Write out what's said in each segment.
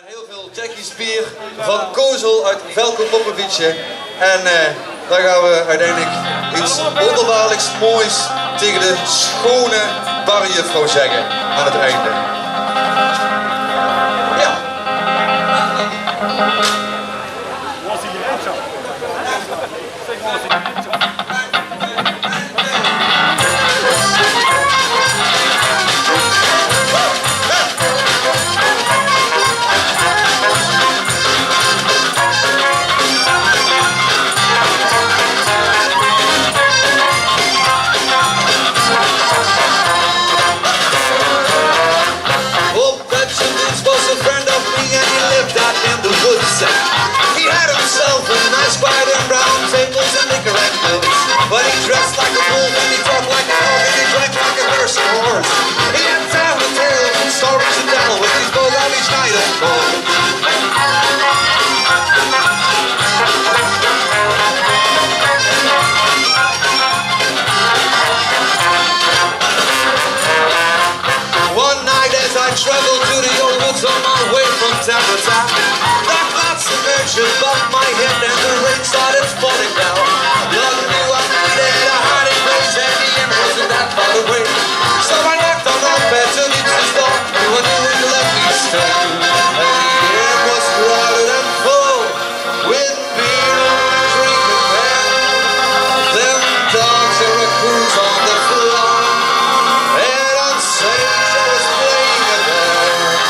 Heel veel Tsjechisch bier van Kozel uit Velko Popovice. En daar gaan we uiteindelijk iets wonderbaarlijks moois tegen de schone barjuffrouw zeggen aan het einde. Ja. He had himself a nice white and brown tables and liquor and booze. But he dressed like a wolf and he talked like a hog and he drank like a thirsty horse. He had town and tales and stories to tell with his boat on each night and cold. One night as I traveled through the old woods on my way from town to town, above my head and the rain started falling down. Love knew I needed a hiding place and the end wasn't that far away. So I knocked on the bed till it was dark. You knew when you let me stay. And the air was crowded and full with beer and drinking men. Them dogs and raccoons on the floor. And on stage I was playing again.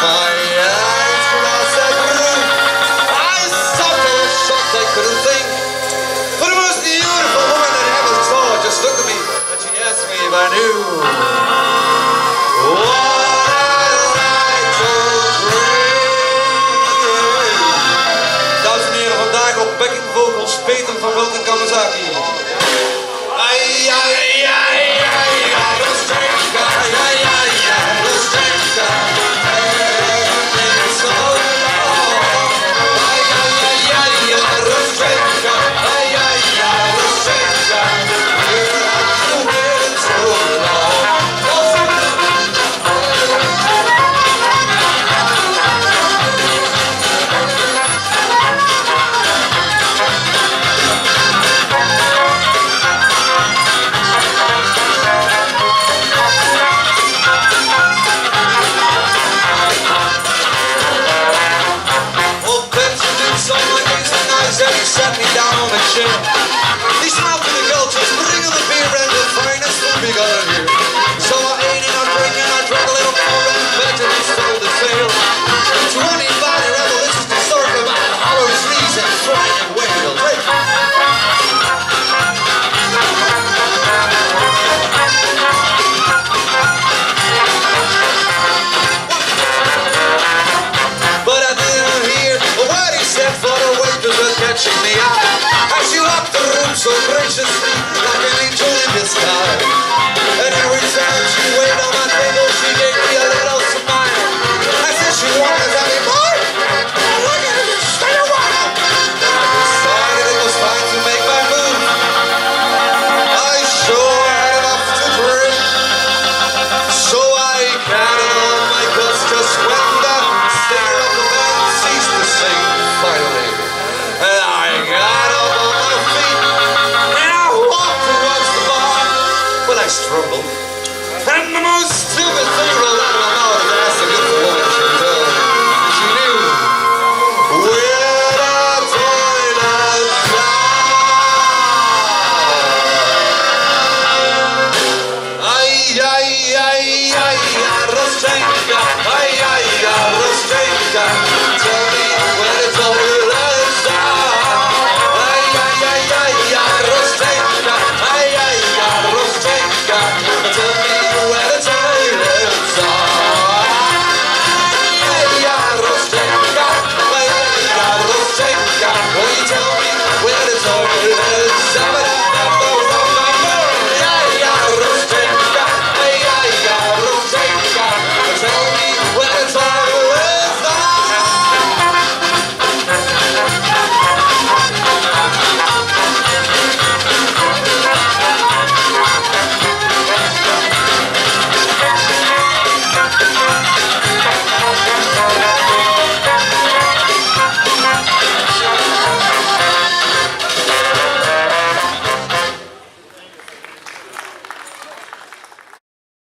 My eyes crossed that room. I couldn't think, but the most beautiful woman that I ever saw just looked at me and she asked me if I knew what I like to drink. Dames en heren, vandaag op backing vocals Peter van Wilton Kamazaki.